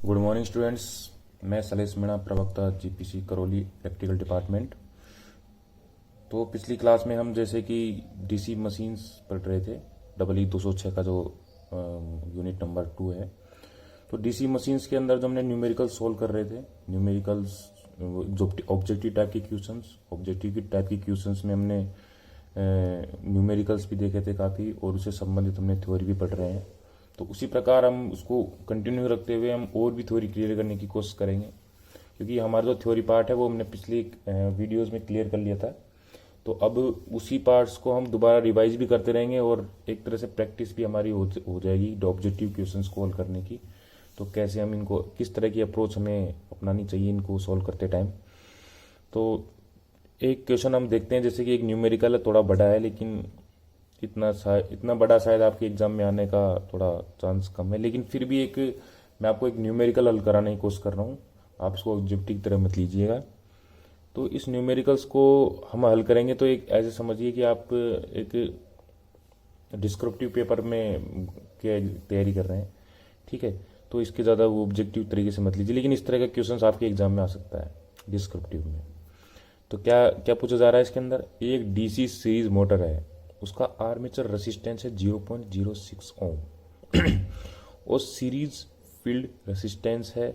Good morning students. मैं सलेश मीणा, प्रवक्ता GPC Karauli electrical department. तो पिछली क्लास में हम जैसे कि डीसी मशीन्स पढ़ रहे थे। डबल ई 206 का जो यूनिट नंबर 2 है। तो डीसी मशीन्स के अंदर जो हमने न्यूमेरिकल्स सोल्व कर रहे थे, न्यूमेरिकल्स जो ऑब्जेक्टिव टाइप के क्वेश्चंस, ऑब्जेक्टिव टाइप के क्वेश्चंस में हमने न्यूमेरिकल्स भी देखे थे काफ़ी, और उससे संबंधित हमने थ्योरी भी पढ़ रहे हैं। तो उसी प्रकार हम उसको कंटिन्यू रखते हुए हम और भी थ्योरी क्लियर करने की कोशिश करेंगे, क्योंकि हमारा जो थ्योरी पार्ट है वो हमने पिछली वीडियोस में क्लियर कर लिया था। तो अब उसी पार्ट्स को हम दोबारा रिवाइज भी करते रहेंगे और एक तरह से प्रैक्टिस भी हमारी हो जाएगी ऑब्जेक्टिव क्वेश्चन सॉल्व करने की। तो कैसे हम इनको, किस तरह की अप्रोच हमें अपनानी चाहिए इनको सॉल्व करते टाइम। तो एक क्वेश्चन हम देखते हैं, जैसे कि एक न्यूमेरिकल है, थोड़ा बड़ा है, लेकिन इतना बड़ा शायद आपके एग्जाम में आने का थोड़ा चांस कम है, लेकिन फिर भी एक मैं आपको एक न्यूमेरिकल हल कराने की कोशिश कर रहा हूँ। आप इसको ऑब्जेक्टिव की तरह मत लीजिएगा। तो इस न्यूमेरिकल्स को हम हल करेंगे तो एक ऐसे समझिए कि आप एक डिस्क्रिप्टिव पेपर में तैयारी कर रहे हैं, ठीक है। तो इसके ज़्यादा वो ऑब्जेक्टिव तरीके से मत लीजिए, लेकिन इस तरह का क्वेश्चन आपके एग्जाम में आ सकता है डिस्क्रिप्टिव में। तो क्या क्या पूछा जा रहा है इसके अंदर, एक डीसी सीरीज मोटर है, उसका आर्मेचर रेसिस्टेंस है 0.06 ओम और सीरीज फील्ड रेसिस्टेंस है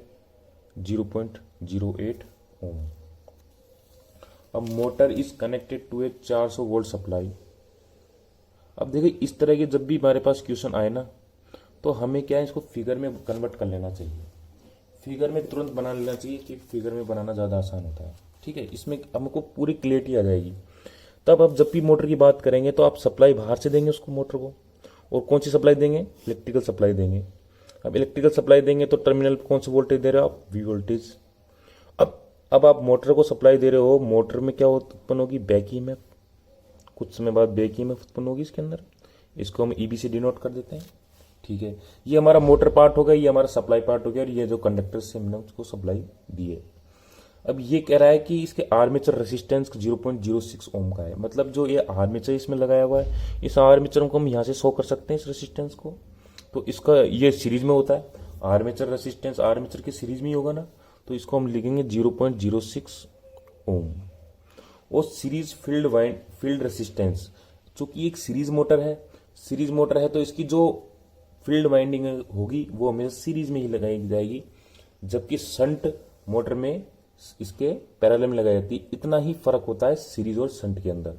0.08 ओम। अब motor is connected to a 400 volt supply. अब देखिए, इस तरह के जब भी हमारे पास क्वेश्चन आए ना, तो हमें क्या है, इसको फिगर में कन्वर्ट कर लेना चाहिए। फिगर में तुरंत बना लेना चाहिए, कि फिगर में बनाना ज़्यादा आसान होता है, ठीक है। इसमें हमको पूरी क्लियरिटी आ जाएगी। तब आप जब भी मोटर की बात करेंगे तो आप सप्लाई बाहर से देंगे उसको, मोटर को। और कौन सी सप्लाई देंगे? इलेक्ट्रिकल सप्लाई देंगे। अब इलेक्ट्रिकल सप्लाई देंगे तो टर्मिनल पर कौन सी वोल्टेज दे रहे हो आप? V voltage. अब आप मोटर को सप्लाई दे रहे हो, मोटर में क्या उत्पन्न होगी? Back EMF. कुछ समय बाद बैक ईएमएफ उत्पन्न होगी इसके अंदर। इसको हम ईबी से डिनोट कर देते हैं, ठीक है। ये हमारा मोटर पार्ट हो गया, ये हमारा सप्लाई पार्ट हो गया, और ये जो कंडक्टर से हमने उसको सप्लाई दी है। अब ये कह रहा है कि इसके आर्मेचर रेसिस्टेंस 0.06 ओम का है। मतलब जो ये आर्मेचर इसमें लगाया हुआ है, इस आर्मेचर को हम यहाँ से शो कर सकते हैं, इस रेसिस्टेंस को। तो इसका ये सीरीज में होता है, आर्मेचर रेसिस्टेंस आर्मेचर की सीरीज में ही होगा ना। तो इसको हम लिखेंगे 0.06 ओम। और सीरीज फील्ड रेसिस्टेंस, चूंकि एक सीरीज मोटर है, तो इसकी जो फील्ड वाइंडिंग होगी वो हमेशा सीरीज में ही लगाई जाएगी, जबकि शंट मोटर में इसके पैरेलल में लगाई जाती है। इतना ही फर्क होता है सीरीज और शंट के अंदर।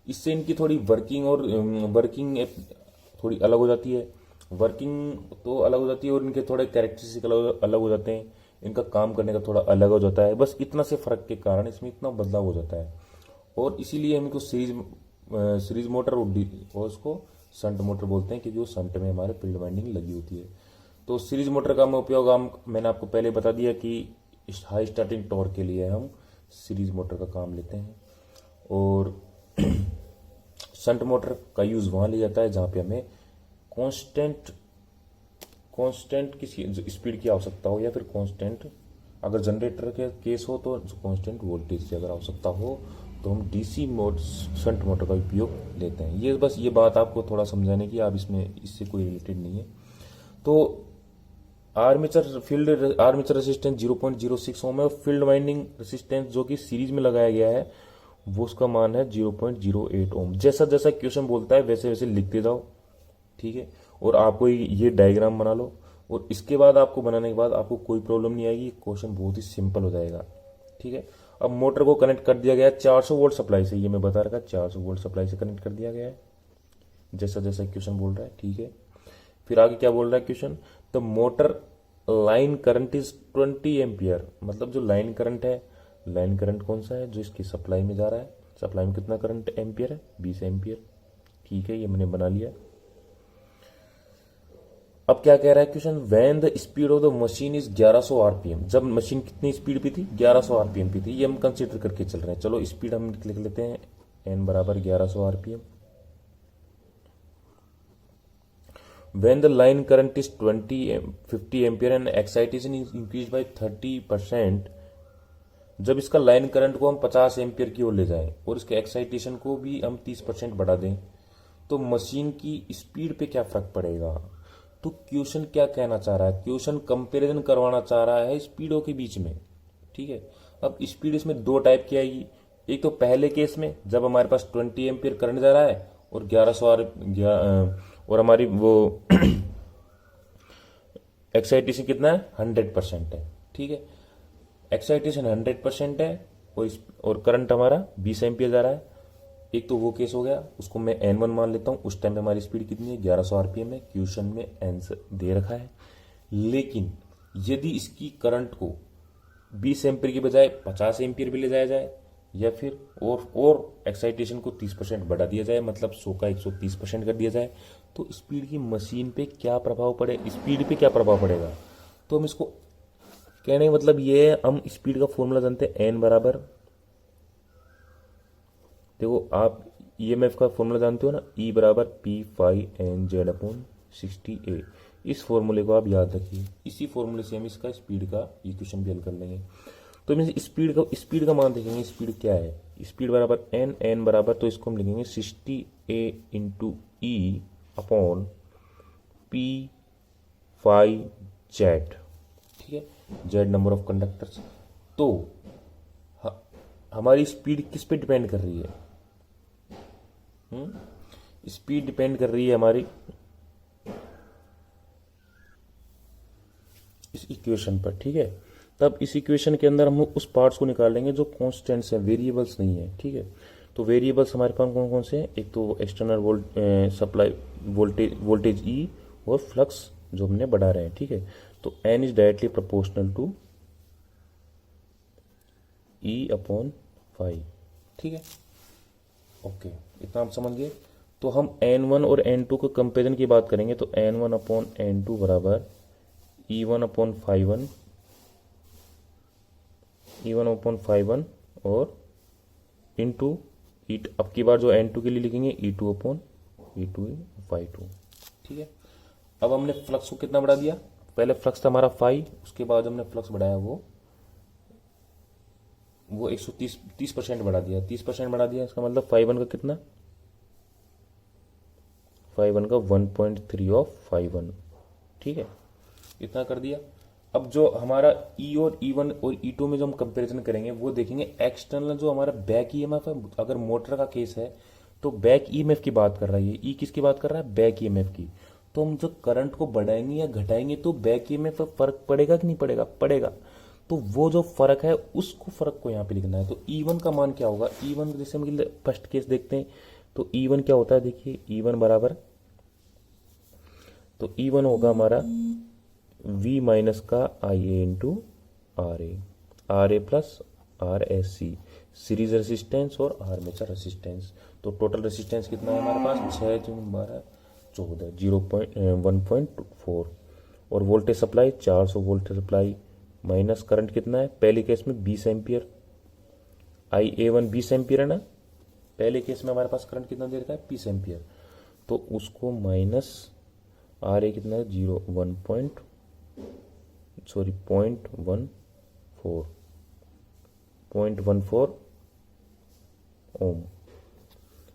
इससे इनकी थोड़ी वर्किंग थोड़ी अलग हो जाती है। वर्किंग तो अलग हो जाती है, और इनके थोड़े कैरेक्टरिस्टिक अलग हो जाते हैं। इनका काम करने का थोड़ा अलग हो जाता है। बस इतना से फर्क के कारण इसमें इतना बदलाव हो जाता है। और इसीलिए हम इनको सीरीज मोटर और उसको शंट मोटर बोलते हैं, क्योंकि वो शंट में हमारे फील्ड वाइंडिंग लगी होती है। तो सीरीज मोटर का उपयोग मैंने आपको पहले बता दिया कि हाई स्टार्टिंग टॉर्क के लिए हम सीरीज मोटर का काम लेते हैं। और शंट मोटर का यूज वहां लिया जाता है जहां पे हमें कांस्टेंट किसी स्पीड की आवश्यकता हो, या फिर कांस्टेंट, अगर जनरेटर के केस हो तो कांस्टेंट वोल्टेज की अगर आवश्यकता हो, तो हम डीसी शंट मोटर का उपयोग लेते हैं। ये बस ये बात आपको थोड़ा समझाने की, आप इससे कोई रिलेटेड नहीं है। तो आर्मेचर रेसिस्टेंस 0.06 ओम है, और फील्ड वाइंडिंग रेसिस्टेंस जो कि सीरीज में लगाया गया है वो उसका मान है 0.08 ओम। जैसा जैसा क्वेश्चन बोलता है वैसे वैसे लिखते जाओ, ठीक है। और आपको ये डायग्राम बना लो, और इसके बाद आपको बनाने के बाद आपको कोई प्रॉब्लम नहीं आएगी। क्वेश्चन बहुत ही सिंपल हो जाएगा, ठीक है। अब मोटर को कनेक्ट कर दिया गया 400 वोल्ट सप्लाई से, ये मैं बता रखा 400 वोल्ट सप्लाई से कनेक्ट कर दिया गया है, जैसा जैसा क्वेश्चन बोल रहा है, ठीक है। फिर आगे क्या बोल रहा है question, the motor line current is 20 ampere. मतलब जो लाइन करंट है, लाइन करंट कौन सा है? जो इसकी सप्लाई में जा रहा है। सप्लाई में कितना करंट एम्पियर है? 20 एम्पियर, ठीक है। ये मैंने बना लिया। अब क्या कह रहा है question, when the speed of the machine is 1100 RPM. जब मशीन कितनी स्पीड पे थी? 1100 आरपीएम पे थी। ये हम कंसीडर करके चल रहे हैं। चलो स्पीड हम लिख लेते हैं, एन बराबर 1100 RPM. When the line current is 50 ampere and excitation is increased by 30%, जब इसका लाइन करंट को हम 50 एम्पियर की ओर ले जाएं और इसके एक्साइटेशन को भी हम 30% बढ़ा दें, तो मशीन की स्पीड पे क्या फर्क पड़ेगा? तो क्वेश्चन क्या कहना चाह रहा है, क्वेश्चन कंपैरिजन करवाना चाह रहा है स्पीडों के बीच में, ठीक है। अब स्पीड इसमें दो टाइप की आएगी। एक तो पहले केस में जब हमारे पास 20 एम्पियर करंट जा रहा है और 1100 और हमारी वो एक्साइटेशन कितना है, 100% है, ठीक है। एक्साइटेशन 100% है और करंट हमारा 20 एम्पियर जा रहा है। एक तो वो केस हो गया, उसको मैं N1 मान लेता हूँ। उस टाइम पे हमारी स्पीड कितनी है, 1100 आरपीएम है। क्वेश्चन में आंसर दे रखा है। लेकिन यदि इसकी करंट को 20 एम्पियर की बजाय 50 एम्पियर भी ले जाया जाए, या फिर और एक्साइटेशन को 30% बढ़ा दिया जाए, मतलब 100 का 130% कर दिया जाए, तो स्पीड की मशीन पे क्या प्रभाव पड़े, स्पीड पे क्या प्रभाव पड़ेगा। तो हम इसको कहने का मतलब ये है, हम स्पीड का फॉर्मूला जानते हैं एन बराबर, देखो आप ईएमएफ का फॉर्मूला जानते हो ना, ई बराबर P five N Z upon 60A। इस फॉर्मूले को आप याद रखिए। इसी फॉर्मूले से हम इसका स्पीड का इक्वेशन भी हल कर लेंगे। तो हम स्पीड का मान देखेंगे, स्पीड क्या है, स्पीड बराबर एन बराबर, तो इसको हम लिखेंगे 60A इंटू ई अपॉन पी फाइव जेड, ठीक है, जेड नंबर ऑफ कंडक्टर्स। तो हमारी स्पीड किस पे डिपेंड कर रही है, स्पीड डिपेंड कर रही है हमारी इस इक्वेशन पर, ठीक है। तब इस इक्वेशन के अंदर हम उस पार्ट्स को निकालेंगे जो कॉन्स्टेंट्स हैं, वेरिएबल्स नहीं है, ठीक है। तो वेरिएबल्स हमारे पास कौन कौन से हैं, एक तो एक्सटर्नल सप्लाई वोल्टेज ई और फ्लक्स जो हमने बढ़ा रहे हैं, ठीक है। तो N is directly proportional to E upon 5, ठीक है। ओके, इतना आप समझ गए। तो हम N1 और N2 के कंपेरिजन की बात करेंगे, तो N1 अपॉन N2 बराबर E1 अपॉन 5 और इंटू अब की बार जो N2 के लिए लिखेंगे E2 अपॉन E2 5, ठीक है। अब हमने फ्लक्स को कितना बढ़ा दिया, पहले फ्लक्स था हमारा 5, उसके बाद हमने फ्लक्स बढ़ाया वो 130% बढ़ा दिया, 30% बढ़ा दिया। इसका मतलब 5 का कितना, 5 का 1.3 ऑफ 5, ठीक है, इतना कर दिया। अब जो हमारा ई और E1 और E2 में जो हम कंपैरिजन करेंगे, वो देखेंगे एक्सटर्नल जो हमारा बैक ईएमएफ है। अगर मोटर का केस है तो बैक ईएमएफ की बात कर रहा है, ई किसकी बात कर रहा है, बैक ईएमएफ की। तो हम जो करंट को बढ़ाएंगे या घटाएंगे तो बैक ईएमएफ पर फर्क पड़ेगा कि नहीं पड़ेगा, पड़ेगा। तो वो जो फर्क है उसको फर्क को यहाँ पे लिखना है। तो E1 का मान क्या होगा, E1 जैसे हम फर्स्ट केस देखते हैं, तो E1 क्या होता है, देखिए E1 बराबर, तो E1 होगा हमारा V माइनस का IA into R A plus RSC, series resistance और आर्मेचर रेसिस्टेंस। तो टोटल रेसिस्टेंस कितना है हमारे पास, 6 × 12 14 1.4। और voltage supply 400 voltage supply minus current कितना है, पहले केस में 20 एम्पियर, IA1 20 एम्पियर है ना, पहले केस में हमारे पास करंट कितना दे रखा है, 20 एम्पियर। तो उसको माइनस RA कितना है, 0.14 ओम।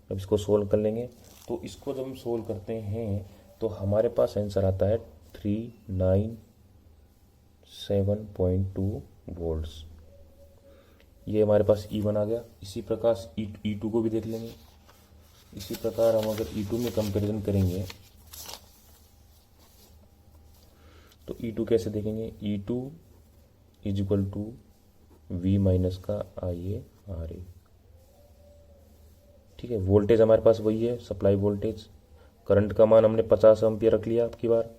अब इसको सोल्व कर लेंगे। तो इसको जब हम सोल्व करते हैं तो हमारे पास आंसर आता है 397.2 वोल्ट्स। ये हमारे पास E1 आ गया। इसी प्रकार E2 को भी देख लेंगे। इसी प्रकार हम अगर E2 में कंपैरिजन करेंगे तो E2 कैसे देखेंगे, E2 is equal to V minus का IA RA, ठीक है। वोल्टेज हमारे पास वही है, सप्लाई वोल्टेज। करंट का मान हमने 50 एम्पियर रख लिया आपकी बार,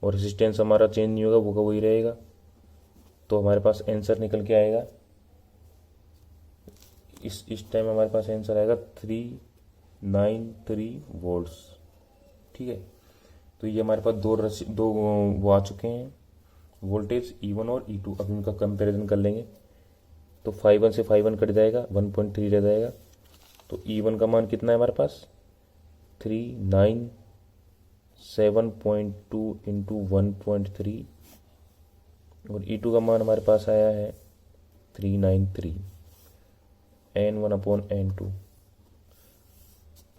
और रेजिस्टेंस हमारा चेंज नहीं होगा, वो का वही रहेगा। तो हमारे पास आंसर निकल के आएगा, इस टाइम हमारे पास आंसर आएगा 393 वोल्ट्स, ठीक है। तो ये हमारे पास दो वो आ चुके हैं वोल्टेज, E1 और E2। अब इनका कंपैरिजन कर लेंगे तो 5 से 5 कट जाएगा, 1.3 रह जाएगा। तो E1 का मान कितना है हमारे पास, 397.2 इंटू 1.3, और E2 का मान हमारे पास आया है 393 N1 अपॉन N2,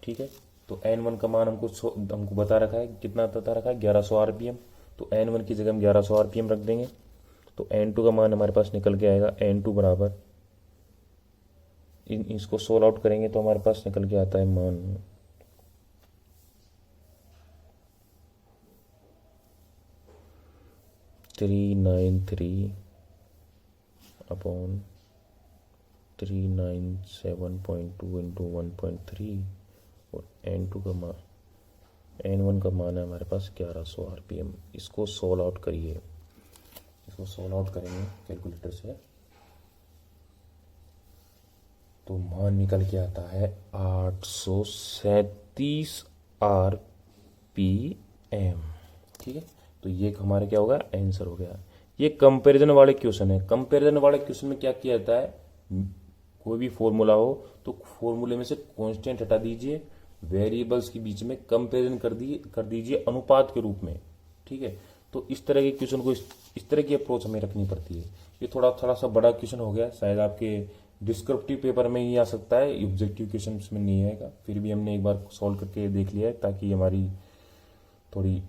ठीक है। तो N1 का मान हमको बता रखा है, कितना बता रखा है 1100 आरपीएम। तो N1 की जगह हम 1100 आरपीएम रख देंगे। तो N2 का मान हमारे पास निकल के आएगा N2 बराबर, इसको सोल्व आउट करेंगे तो हमारे पास निकल के आता है मान 393 अपॉन 397.2 इंटू 1.3 और N2 का मान N1 का मान है हमारे पास 1100 आरपीएम। इसको सोल्व आउट करिए, इसको सोल्व आउट करेंगे कैलकुलेटर से तो मान निकल के आता है 837 आरपीएम। ठीक है, तो ये हमारे क्या होगा आंसर हो गया। ये कंपैरिजन वाले क्वेश्चन है। कंपैरिजन वाले क्वेश्चन में क्या किया जाता है, कोई भी फॉर्मूला हो तो फॉर्मूले में से कांस्टेंट हटा दीजिए, वेरिएबल्स के बीच में कंपैरिजन कर दीजिए अनुपात के रूप में। ठीक है, तो इस तरह के क्वेश्चन को इस तरह की अप्रोच हमें रखनी पड़ती है। ये थोड़ा सा बड़ा क्वेश्चन हो गया, शायद आपके डिस्क्रिप्टिव पेपर में ही आ सकता है, ऑब्जेक्टिव क्वेश्चन में नहीं आएगा। फिर भी हमने एक बार सॉल्व करके देख लिया है ताकि हमारी थोड़ी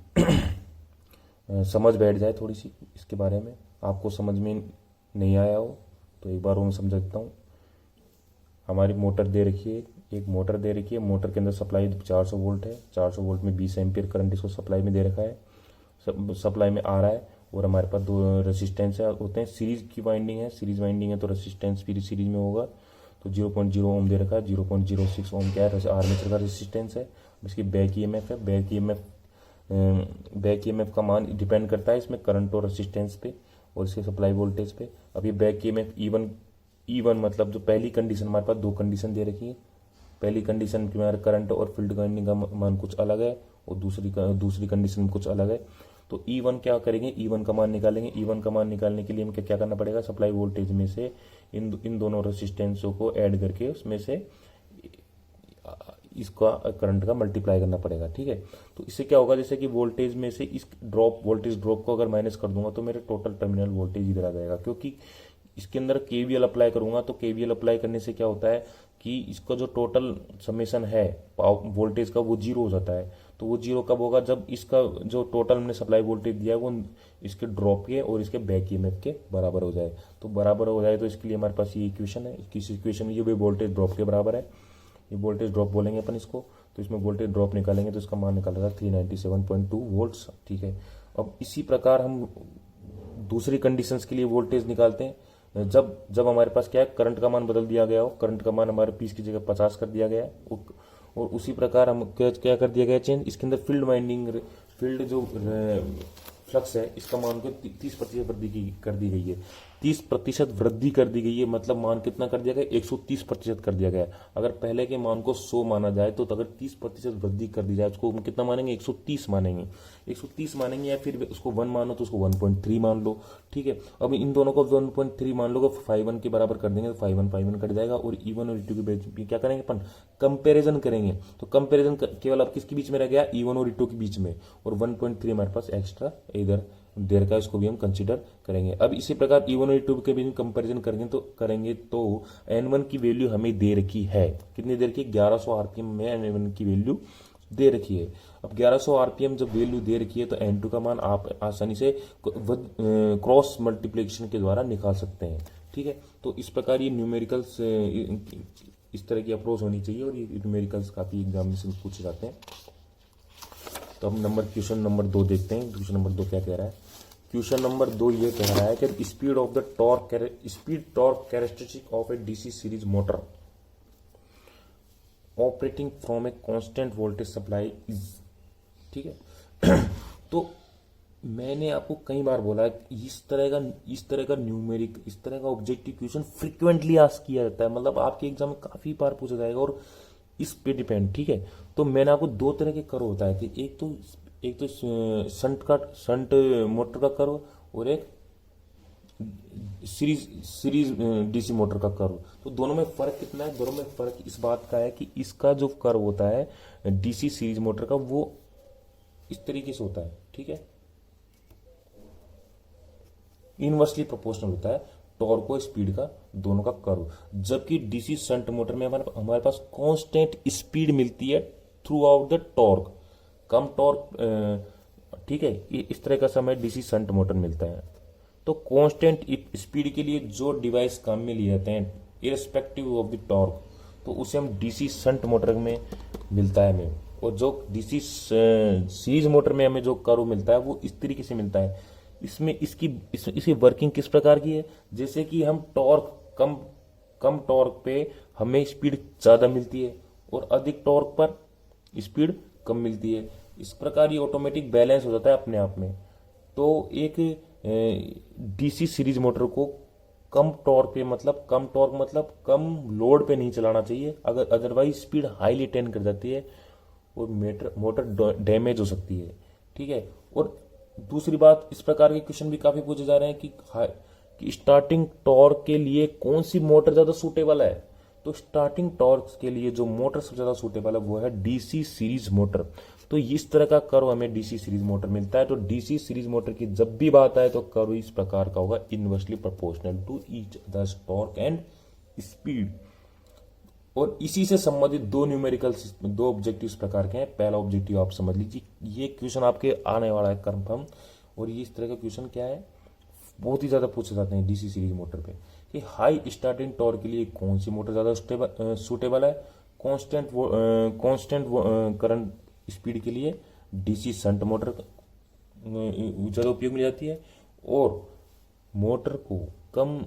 समझ बैठ जाए थोड़ी सी इसके बारे में। आपको समझ में नहीं आया हो तो एक बार वो मैं समझा देता हूँ। हमारी मोटर दे रखी है, एक मोटर दे रखी है, मोटर के अंदर सप्लाई 400 वोल्ट है, 400 वोल्ट में 20 एम्पियर करंट इसको सप्लाई में दे रखा है, सप्लाई में आ रहा है। और हमारे पास दो रेसिस्टेंस होते हैं, सीरीज की वाइंडिंग है, सीरीज वाइंडिंग है तो रेसिस्टेंस भी सीरीज में होगा। तो 0.0 ओम दे रखा है, 0.06 ओम क्या है आर्मेचर का रेसिस्टेंस है। इसकी बैक ईएमएफ है, बैक ईएमएफ का मान डिपेंड करता है इसमें करंट और रेसिस्टेंस पे और इसके सप्लाई वोल्टेज पे। अब ये बैक ईएमएफ E1 मतलब जो पहली कंडीशन, हमारे पास दो कंडीशन दे रखी है। पहली कंडीशन में हमारे करंट और फील्ड वाइंडिंग का मान कुछ अलग है और दूसरी कंडीशन में कुछ अलग है। तो E1 क्या करेंगे, E1 का मान निकालेंगे। E1 का मान निकालने के लिए हमें क्या करना पड़ेगा, सप्लाई वोल्टेज में से इन दोनों रेसिस्टेंसों को ऐड करके उसमें से इसका करंट का मल्टीप्लाई करना पड़ेगा। ठीक है, तो इससे क्या होगा, जैसे कि वोल्टेज में से इस वोल्टेज ड्रॉप को अगर माइनस कर दूंगा तो मेरे टोटल टर्मिनल वोल्टेज इधर आ जाएगा। क्योंकि इसके अंदर केवीएल अप्लाई करूंगा तो केवीएल अप्लाई करने से क्या होता है कि इसका जो टोटल समेशन है वोल्टेज का वो जीरो हो जाता है। तो वो जीरो कब होगा, जब इसका जो टोटल हमने सप्लाई वोल्टेज दिया है वो इसके ड्रॉप के और इसके बैक ईएमएफ के बराबर हो जाए। तो बराबर हो जाए तो इसके लिए हमारे पास ये इक्वेशन है, किस इक्वेशन में ये वोल्टेज ड्रॉप के बराबर है। ये वोल्टेज ड्रॉप बोलेंगे अपन इसको, तो इसमें वोल्टेज ड्रॉप निकालेंगे तो इसका मान निकालेगा 397.2 वोल्ट्स। ठीक है, अब इसी प्रकार हम दूसरी कंडीशंस के लिए वोल्टेज निकालते हैं। जब हमारे पास क्या है, करंट का मान बदल दिया गया हो, करंट का मान हमारे 20 की जगह 50 कर दिया गया है और उसी प्रकार हम क्या कर दिया गया चेंज, इसके अंदर फील्ड जो फ्लक्स है इसका मान को 30% वृद्धि कर दी गई है। 30% वृद्धि कर दी गई है मतलब मान कितना कर दिया गया, 130% कर दिया गया। अगर पहले के मान को 100 माना जाए तो अगर 30% वृद्धि कर दी जाए उसको हम कितना मानेंगे, 130 मानेंगे। 130 मानेंगे या फिर उसको 1 मानो तो उसको 1.3 मान लो। ठीक है, अब इन दोनों को 1.3 मान लो, 5 के बराबर कर देंगे तो 5 कट जाएगा और E1 और E2 के बीच क्या करेंगे अपन, कंपेरिजन करेंगे। तो कंपेरिजन केवल अब किसके बीच में रह गया, E1 और E2 के बीच में, और 1.3 हमारे पास एक्स्ट्रा इधर देर का, इसको भी हम कंसीडर करेंगे। अब इसी प्रकार E1 और E2 के बीच कंपैरिजन करेंगे तो N1 की वैल्यू हमें दे रखी है, कितनी देर की, 1100 आरपीएम में N1 की वैल्यू दे रखी है। अब 1100 आरपीएम जब वैल्यू दे रखी है तो N2 का मान आप आसानी से क्रॉस मल्टीप्लिकेशन के द्वारा निकाल सकते हैं। ठीक है, तो इस प्रकार ये न्यूमेरिकल्स इस तरह की अप्रोच होनी चाहिए और ये न्यूमेरिकल्स काफी एग्जाम में पूछे जाते हैं। तो हम क्वेश्चन नंबर 2 देखते हैं। क्वेश्चन नंबर 2 क्या कह रहा है, क्वेश्चन नंबर 2 ये कह रहा है कि speed torque characteristic of A DC series motor operating from a constant voltage supply is. ठीक है, तो मैंने आपको कई बार बोला है इस तरह का न्यूमेरिक, इस तरह का ऑब्जेक्टिव क्वेश्चन फ्रीक्वेंटली आस्क किया जाता है, मतलब आपके एग्जाम में काफी बार पूछा जाएगा और इस पे डिपेंड। ठीक है, तो मैंने आपको दो तरह के कर्व होता है कि एक तो संट मोटर का कर्व और एक सीरीज डीसी मोटर का कर्व। तो दोनों में फर्क कितना है, दोनों में फर्क इस बात का है कि इसका जो कर्व होता है डीसी सीरीज मोटर का वो इस तरीके से होता है। ठीक है, इनवर्सली प्रोपोर्शनल होता है टॉर्क और स्पीड का दोनों का कर्व। जबकि डीसी शंट मोटर में हमारे पास कांस्टेंट स्पीड मिलती है through out the torque, come torque, ठीक है, ये इस तरह का समय डीसी शंट मोटर मिलता है। तो कांस्टेंट स्पीड के लिए जो डिवाइस काम में लिए जाते हैं इररिस्पेक्टिव ऑफ द टॉर्क, तो उसे हम डीसी शंट मोटर में मिलता है हमें। और जो डीसी सीरीज मोटर में हमें जो कर्व मिलता है वो इस तरीके से मिलता है। इसमें इसकी वर्किंग किस प्रकार की है, जैसे कि हम टॉर्क कम टॉर्क पे हमें स्पीड ज़्यादा मिलती है और अधिक टॉर्क पर स्पीड कम मिलती है। इस प्रकार ये ऑटोमेटिक बैलेंस हो जाता है अपने आप में। तो एक डीसी सीरीज मोटर को कम टॉर्क पे, मतलब कम लोड पे नहीं चलाना चाहिए, अगर अदरवाइज स्पीड हाईली टेन कर जाती है और मोटर डैमेज हो सकती है। ठीक है। और दूसरी बात, इस प्रकार के क्वेश्चन भी काफी पूछे जा रहे हैं कि स्टार्टिंग टॉर्क के लिए कौन सी मोटर ज्यादा सूटेबल है। तो स्टार्टिंग टॉर्क के लिए जो मोटर सबसे ज्यादा सूटेबल है वो है डीसी सीरीज मोटर। तो इस तरह का कर्व हमें डीसी सीरीज मोटर मिलता है। तो डीसी सीरीज मोटर की जब भी बात आए तो कर्व इस प्रकार का होगा, inversely proportional to each others torque and speed. और इसी से संबंधित दो ऑब्जेक्टिव इस प्रकार के हैं। पहला ऑब्जेक्टिव आप समझ लीजिए, ये क्वेश्चन आपके आने वाला है कंफर्म। और ये इस तरह का क्वेश्चन क्या है, बहुत ही ज्यादा पूछे जाते हैं डीसी सीरीज मोटर पे, कि हाई स्टार्टिंग टॉर्क के लिए कौन सी मोटर ज्यादा सूटेबल है। कांस्टेंट करंट स्पीड के लिए डीसी शंट मोटर ज्यादा उपयोग में जाती है। और मोटर को कम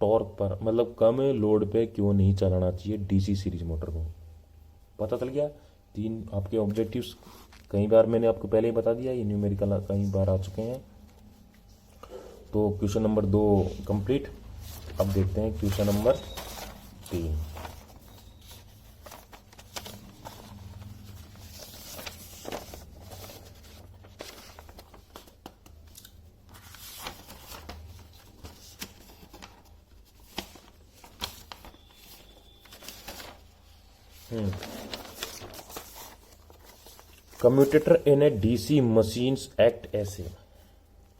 टॉर्क पर, मतलब कम लोड पे क्यों नहीं चलाना चाहिए डीसी सीरीज मोटर को। पता चल गया। 3 आपके ऑब्जेक्टिव्स, कई बार मैंने आपको पहले ही बता दिया, ये न्यूमेरिकल कई बार आ चुके हैं। तो क्वेश्चन नंबर 2 कंप्लीट। अब देखते हैं क्वेश्चन नंबर 3। कम्यूटेटर इन ए डीसी मशीन्स एक्ट ऐसे।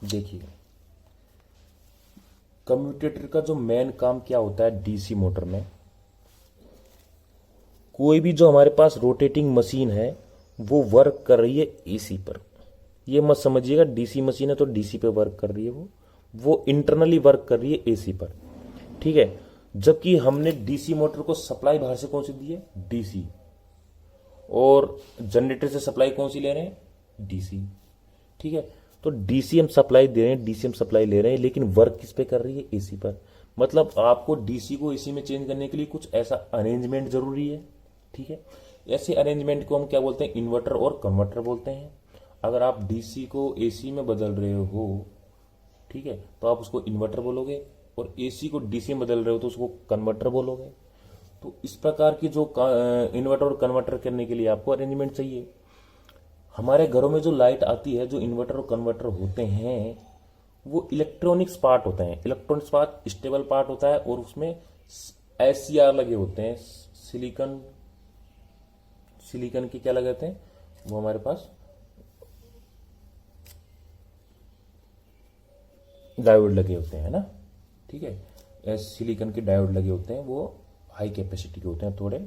देखिए, कम्यूटेटर का जो मेन काम क्या होता है डीसी मोटर में, कोई भी जो हमारे पास रोटेटिंग मशीन है वो वर्क कर रही है एसी पर। ये मत समझिएगा डीसी मशीन है तो डीसी पे वर्क कर रही है, वो इंटरनली वर्क कर रही है एसी पर। ठीक है। जबकि हमने डीसी मोटर को सप्लाई बाहर से कौन सी दी है, डीसी। और जनरेटर से सप्लाई कौन सी ले रहे हैं, डीसी। ठीक है। तो डीसी हम सप्लाई दे रहे हैं, डीसी हम सप्लाई ले रहे हैं, लेकिन वर्क किस पे कर रही है, एसी पर। मतलब आपको डीसी को एसी में चेंज करने के लिए कुछ ऐसा अरेंजमेंट जरूरी है। ठीक है। ऐसे अरेंजमेंट को हम क्या बोलते हैं, इन्वर्टर और कन्वर्टर बोलते हैं। अगर आप डीसी को एसी में बदल रहे हो, ठीक है, तो आप उसको इन्वर्टर बोलोगे, और एसी को डीसी में बदल रहे हो तो उसको कन्वर्टर बोलोगे। तो इस प्रकार की जो इन्वर्टर और कन्वर्टर करने के लिए आपको अरेंजमेंट चाहिए। हमारे घरों में जो लाइट आती है, जो इन्वर्टर और कन्वर्टर होते हैं, वो इलेक्ट्रॉनिक्स पार्ट होते हैं। इलेक्ट्रॉनिक्स पार्ट स्टेबल पार्ट होता है, और उसमें एससीआर लगे होते हैं, सिलिकन के क्या लगे होते हैं, वो हमारे पास डायोड लगे होते हैं ना। ठीक है। सिलिकन के डायोड लगे होते हैं, वो हाई कैपेसिटी के होते हैं थोड़े।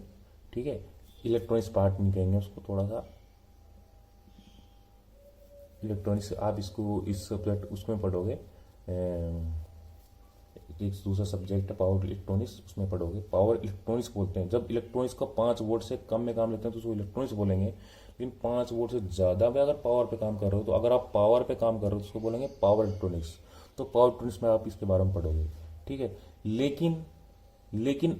ठीक है। इलेक्ट्रॉनिक्स पार्ट नहीं कहेंगे उसको, थोड़ा सा इलेक्ट्रॉनिक्स। आप इसको इस सब्जेक्ट उसमें पढ़ोगे, एक दूसरा सब्जेक्ट है पावर इलेक्ट्रॉनिक्स, उसमें पढ़ोगे। पावर इलेक्ट्रॉनिक्स बोलते हैं जब इलेक्ट्रॉनिक्स का 5 वोल्ट से कम में काम लेते हैं तो उसको इलेक्ट्रॉनिक्स बोलेंगे। लेकिन 5 वोल्ट से ज़्यादा में अगर पावर पे काम कर रहे हो, तो अगर आप पावर पे काम कर रहे हो तो उसको बोलेंगे पावर इलेक्ट्रॉनिक्स। तो पावर इलेक्ट्रॉनिक्स में आप इसके बारे में पढ़ोगे। ठीक है। लेकिन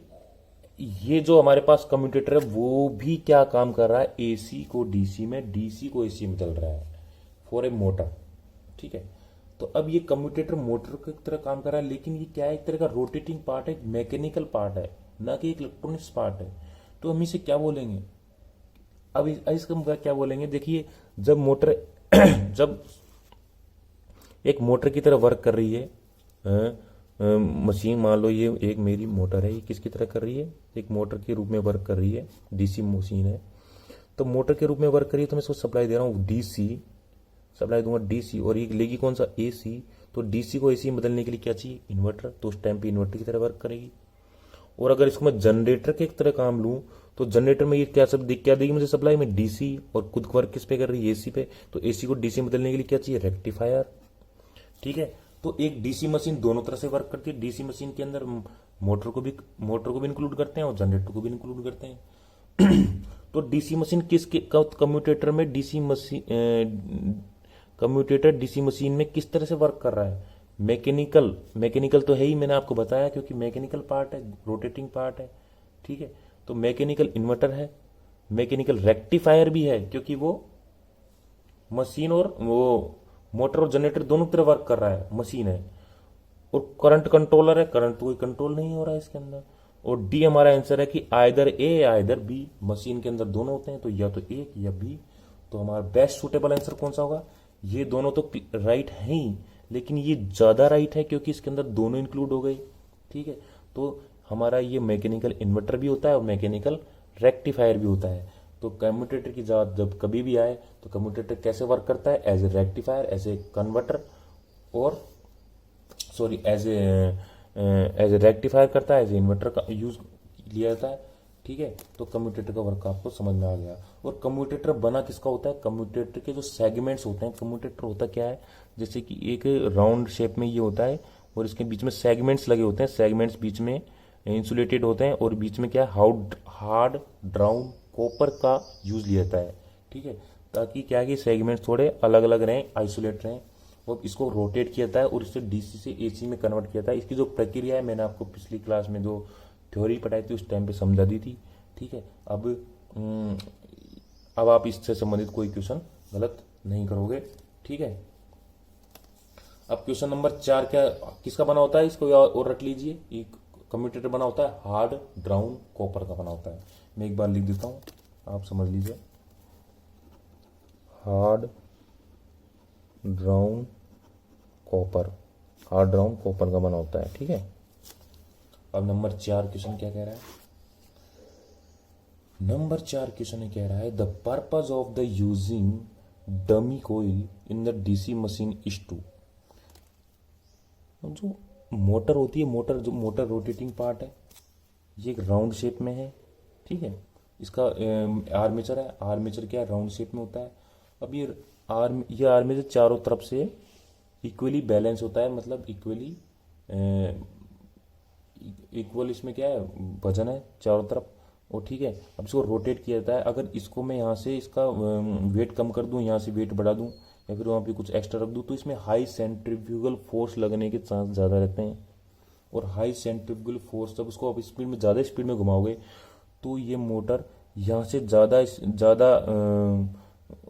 ये जो हमारे पास कम्यूटेटर है वो भी क्या काम कर रहा है, एसी को डीसी में, डीसी को एसी में बदल रहा है फॉर ए मोटर। ठीक है। तो अब ये कम्यूटेटर मोटर की तरह काम कर रहा है, लेकिन ये क्या है, एक तरह का रोटेटिंग पार्ट है, मैकेनिकल पार्ट है, ना कि एक इलेक्ट्रॉनिक्स पार्ट है। तो हम इसे क्या बोलेंगे, अब इसका क्या बोलेंगे, देखिए, जब मोटर जब एक मोटर की तरह वर्क कर रही है मशीन, मान लो ये एक मेरी मोटर है, ये किसकी तरह कर रही है, एक मोटर के रूप में वर्क कर रही है, डीसी मशीन है। तो मोटर के रूप में वर्क कर रही है, तो मैं इसको सप्लाई दे रहा हूँ डीसी, सप्लाई दूंगा डीसी, और ये लेगी कौन सा, एसी। तो डीसी को एसी में बदलने के लिए क्या चाहिए, इन्वर्टर। तो उस टाइम पे इन्वर्टर की तरह वर्क करेगी। और अगर इसको मैं जनरेटर के एक तरह काम लूँ, तो जनरेटर में ये क्या सब दिख क्या देगी मुझे सप्लाई में, डीसी, और खुद वर्क किस पे कर रही है, एसी पे। तो एसी को डीसी में बदलने के लिए क्या चाहिए, रेक्टिफायर। ठीक है, तो एक डीसी मशीन दोनों तरह से वर्क करती है। डीसी मशीन के अंदर मोटर को भी इंक्लूड करते हैं और जनरेटर को भी इंक्लूड करते हैं। तो डीसी मशीन कम्यूटेटर में DC machine commutator DC machine में किस तरह से वर्क कर रहा है, मैकेनिकल तो है ही, मैंने आपको बताया, क्योंकि मैकेनिकल पार्ट है, रोटेटिंग पार्ट है। ठीक है, तो मैकेनिकल इन्वर्टर है, मैकेनिकल रेक्टिफायर भी है, क्योंकि वो मशीन और वो मोटर और जनरेटर दोनों तरह वर्क कर रहा है, मशीन है। और करंट कंट्रोलर है, करंट तो कोई कंट्रोल नहीं हो रहा है इसके अंदर। और डी हमारा आंसर है कि आइदर ए या आइदर बी, मशीन के अंदर दोनों होते हैं, तो या तो एक या बी। तो हमारा बेस्ट सुटेबल आंसर कौन सा होगा, ये दोनों तो राइट है ही, लेकिन ये ज्यादा राइट है क्योंकि इसके अंदर दोनों इंक्लूड हो गए। ठीक है, तो हमारा ये मैकेनिकल इन्वर्टर भी होता है और मैकेनिकल रेक्टिफायर भी होता है। तो कम्यूटेटर की बात जब कभी भी आए तो कम्यूटेटर कैसे वर्क करता है, as a rectifier, as a converter, और सॉरी एज ए रेक्टिफायर करता है, एज ए इन्वर्टर का यूज लिया जाता है। ठीक है, तो कम्यूटेटर का वर्क आपको समझ में आ गया। और कम्यूटेटर बना किसका होता है, कम्यूटेटर के जो सेगमेंट्स होते हैं, कम्यूटेटर होता क्या है, जैसे कि एक राउंड शेप में ये होता है और इसके बीच में सेगमेंट्स लगे होते हैं, सेगमेंट्स बीच में इंसुलेटेड होते हैं, और बीच में क्या है, हार्ड ड्राउन कॉपर का यूज लिया जाता है। ठीक है, ताकि क्या है कि सेगमेंट्स थोड़े अलग अलग रहें, आइसोलेट रहें, और इसको रोटेट किया जाता है और इससे डीसी से एसी में कन्वर्ट किया जाता है। इसकी जो प्रक्रिया है मैंने आपको पिछली क्लास में जो थ्योरी पढ़ाई थी उस टाइम पे समझा दी थी। ठीक है, अब आप इससे संबंधित कोई क्वेश्चन गलत नहीं करोगे। ठीक है, अब क्वेश्चन नंबर 4 क्या किसका बना होता है, इसको और रट लीजिए। एक कम्यूटेटर बना होता है हार्ड ड्राउन कॉपर का बना होता है। मैं एक बार लिख देता हूं, आप समझ लीजिए। हार्ड ड्राउन कॉपर का बना होता है। ठीक है, अब नंबर 4 क्वेश्चन क्या कह रहा है, नंबर 4 क्वेश्चन कह रहा है the purpose of the using dummy coil in the DC machine is to. जो मोटर होती है, मोटर रोटेटिंग पार्ट है, ये एक राउंड शेप में है। ठीक है, इसका आर्मेचर है, आर्मेचर क्या है, राउंड शेप में होता है। अब ये आर्मेचर चारों तरफ से इक्वली बैलेंस होता है, मतलब इक्वल इसमें क्या है, वजन है चारों तरफ। और ठीक है, अब इसको रोटेट किया जाता है। अगर इसको मैं यहाँ से इसका वेट कम कर दूं, यहाँ से वेट बढ़ा दूं, या फिर वहाँ पे कुछ एक्स्ट्रा रख दूं, तो इसमें हाई सेंट्रीफ्यूगल फोर्स लगने के चांस ज़्यादा रहते हैं। और हाई सेंट्रीफ्यूगल फोर्स, जब उसको आप ज़्यादा स्पीड में घुमाओगे तो ये मोटर यहाँ से ज़्यादा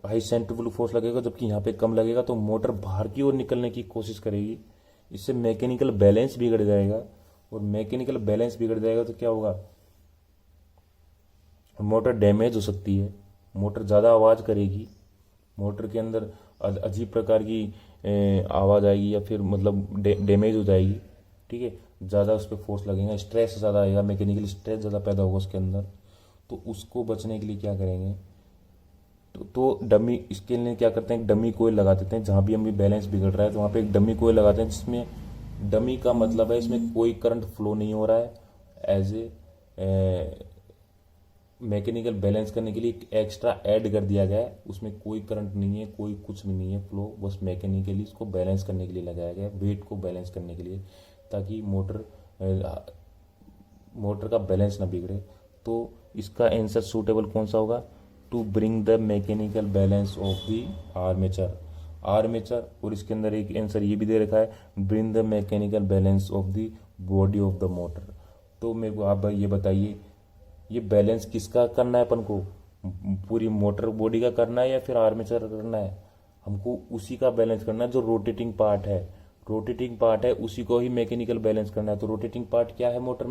हाई सेंट्रीफ्यूगल फोर्स लगेगा, जबकि यहाँ पे कम लगेगा, तो मोटर बाहर की ओर निकलने की कोशिश करेगी। इससे मैकेनिकल बैलेंस बिगड़ जाएगा, और मैकेनिकल बैलेंस बिगड़ जाएगा तो क्या होगा, मोटर डैमेज हो सकती है, मोटर ज़्यादा आवाज़ करेगी, मोटर के अंदर अजीब प्रकार की आवाज़ आएगी, या फिर मतलब डैमेज हो जाएगी। ठीक है, ज़्यादा उस पर फोर्स लगेगा, स्ट्रेस ज़्यादा आएगा, मैकेनिकल स्ट्रेस ज़्यादा पैदा होगा उसके अंदर। तो उसको बचने के लिए क्या करेंगे, तो डमी, इसके लिए क्या करते हैं, डमी कोयल लगा देते हैं। जहाँ भी हमें बैलेंस बिगड़ रहा है तो वहाँ पे एक डमी कोयल लगाते हैं, जिसमें डमी का मतलब है इसमें कोई करंट फ्लो नहीं हो रहा है, एज ए मैकेनिकल बैलेंस करने के लिए एक एक्स्ट्रा ऐड कर दिया गया है। उसमें कोई करंट नहीं है, कोई कुछ भी नहीं है फ्लो, बस मैकेनिकली इसको बैलेंस करने के लिए लगाया गया है, वेट को बैलेंस करने के लिए, ताकि मोटर का बैलेंस ना बिगड़े। तो इसका आंसर सूटेबल कौन सा होगा, to bring the mechanical balance of the armature. और इसके अंदर एक आंसर ये भी दे रखा है, bring the mechanical balance of the body of the motor. तो मेरे को आप ये बताइए, ये बैलेंस किसका करना है अपन को, पूरी मोटर बॉडी का करना है या फिर आर्मेचर का करना है? हमको उसी का बैलेंस करना है जो रोटेटिंग पार्ट है, उसी को ही मैकेनिकल बैलेंस करना है। तो रोटेटिंग पार्ट क्या है मोटर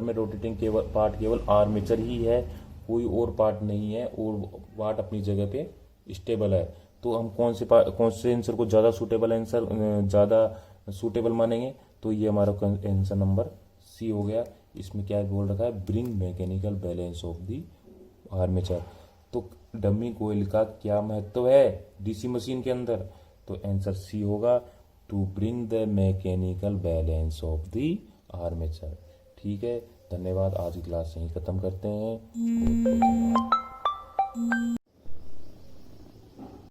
में रोटेटिंग पार्ट केवल आर्मेचर ही है, कोई और पार्ट नहीं है, और पार्ट अपनी जगह पे स्टेबल है। तो हम कौन से आंसर को ज़्यादा सूटेबल मानेंगे, तो ये हमारा आंसर नंबर सी हो गया। इसमें क्या बोल रखा है, bring mechanical balance of the armature. तो डमी कोयल का क्या महत्व है डीसी मशीन के अंदर, तो आंसर सी होगा, to bring the mechanical balance of the armature. ठीक है, धन्यवाद। आज की क्लास यहीं ख़त्म करते हैं। बहुत बहुत धन्यवाद।